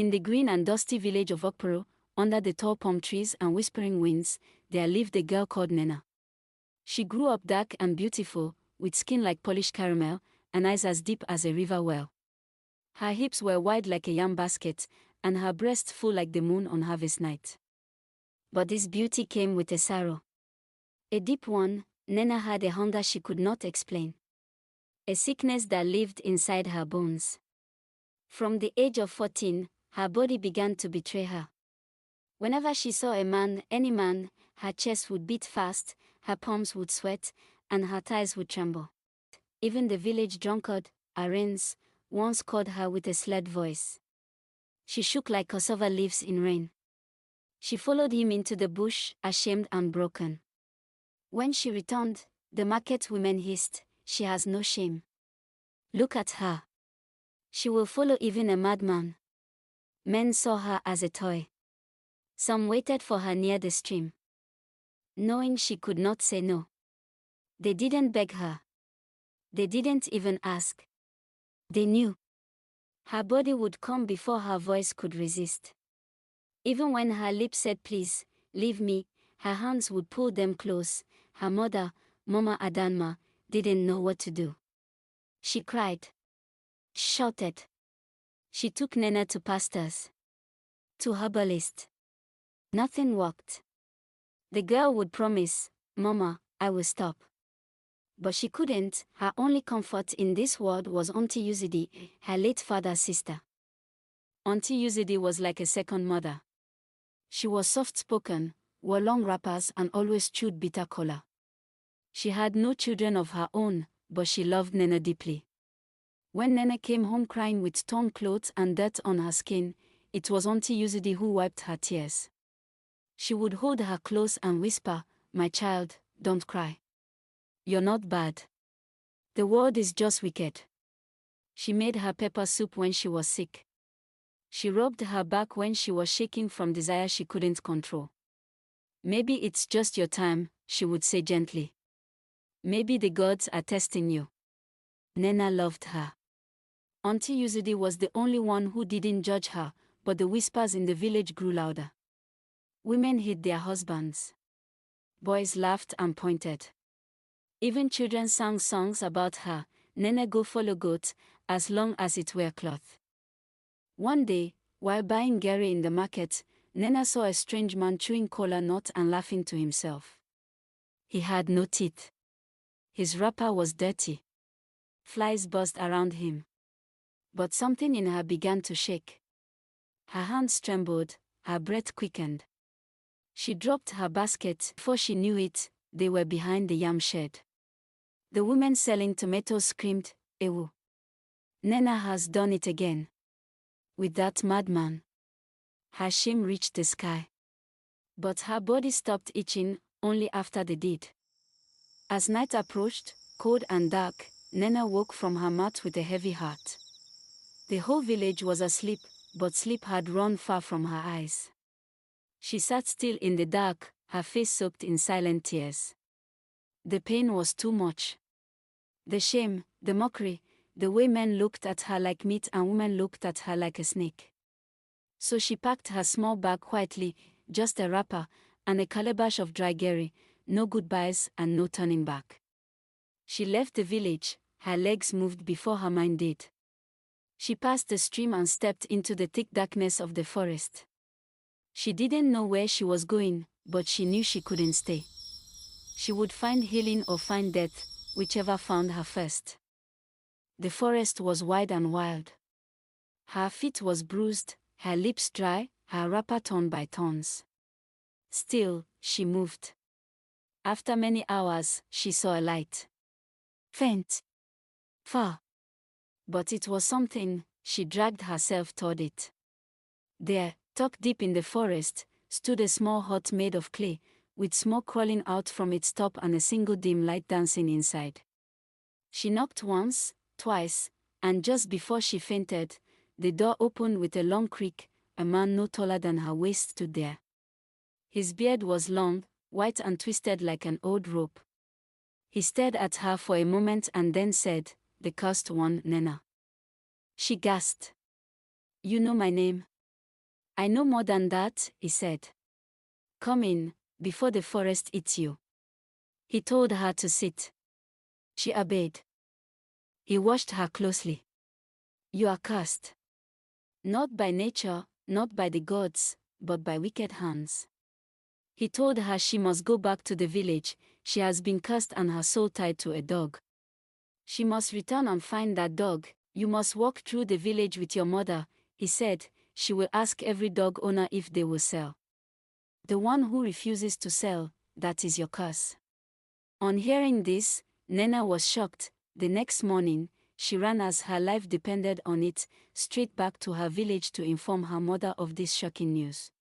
In the green and dusty village of Okporo, under the tall palm trees and whispering winds, there lived a girl called Nena. She grew up dark and beautiful, with skin like polished caramel, and eyes as deep as a river well. Her hips were wide like a yam basket, and her breast full like the moon on harvest night. But this beauty came with a sorrow. A deep one. Nena had a hunger she could not explain. A sickness that lived inside her bones. From the age of 14, her body began to betray her. Whenever she saw a man, any man, her chest would beat fast, her palms would sweat, and her thighs would tremble. Even the village drunkard, Arens, once called her with a slurred voice. She shook like cassava leaves in rain. She followed him into the bush, ashamed and broken. When she returned, the market women hissed, "She has no shame. Look at her. She will follow even a madman." Men saw her as a toy. Some waited for her near the stream, knowing she could not say no. They didn't beg her. They didn't even ask. They knew. Her body would come before her voice could resist. Even when her lips said please, leave me, her hands would pull them close. Her mother, Mama Adanma, didn't know what to do. She cried. Shouted. She took Nena to pastors. To herbalists. Nothing worked. The girl would promise, "Mama, I will stop." But she couldn't. Her only comfort in this world was Auntie Uzidi, her late father's sister. Auntie Uzidi was like a second mother. She was soft-spoken, wore long wrappers and always chewed bitter cola. She had no children of her own, but she loved Nena deeply. When Nena came home crying with torn clothes and dirt on her skin, it was Auntie Uzidi who wiped her tears. She would hold her close and whisper, "My child, don't cry. You're not bad. The world is just wicked." She made her pepper soup when she was sick. She rubbed her back when she was shaking from desire she couldn't control. "Maybe it's just your time," she would say gently. "Maybe the gods are testing you." Nena loved her. Auntie Uzidi was the only one who didn't judge her, but the whispers in the village grew louder. Women hid their husbands. Boys laughed and pointed. Even children sang songs about her, "Nene go follow goat, as long as it wear cloth." One day, while buying gari in the market, Nena saw a strange man chewing kola nut and laughing to himself. He had no teeth. His wrapper was dirty. Flies buzzed around him. But something in her began to shake. Her hands trembled, her breath quickened. She dropped her basket. Before she knew it, they were behind the yam shed. The woman selling tomatoes screamed, "Ewu! Nena has done it again. With that madman." Her shame reached the sky. But her body stopped itching only after the deed. As night approached, cold and dark, Nena woke from her mat with a heavy heart. The whole village was asleep, but sleep had run far from her eyes. She sat still in the dark, her face soaked in silent tears. The pain was too much. The shame, the mockery, the way men looked at her like meat and women looked at her like a snake. So she packed her small bag quietly, just a wrapper, and a calabash of dry gari, no goodbyes and no turning back. She left the village, her legs moved before her mind did. She passed the stream and stepped into the thick darkness of the forest. She didn't know where she was going, but she knew she couldn't stay. She would find healing or find death, whichever found her first. The forest was wide and wild. Her feet was bruised, her lips dry, her wrapper torn by thorns. Still, she moved. After many hours, she saw a light. Faint. Far. But it was something. She dragged herself toward it. There, tucked deep in the forest, stood a small hut made of clay, with smoke crawling out from its top and a single dim light dancing inside. She knocked once, twice, and just before she fainted, the door opened with a long creak. A man no taller than her waist stood there. His beard was long, white and twisted like an old rope. He stared at her for a moment and then said, "The cursed one, Nena." She gasped. "You know my name?" I know more than that, he said. Come in, before the forest eats you. He told her to sit. She obeyed. He watched her closely. You are cursed. Not by nature, not by the gods, but by wicked hands. He told her she must go back to the village. She has been cursed and her soul tied to a dog. She must return and find that dog. You must walk through the village with your mother, he said. She will ask every dog owner if they will sell. The one who refuses to sell, that is your curse. On hearing this, Nena was shocked. The next morning, she ran as her life depended on it, straight back to her village to inform her mother of this shocking news.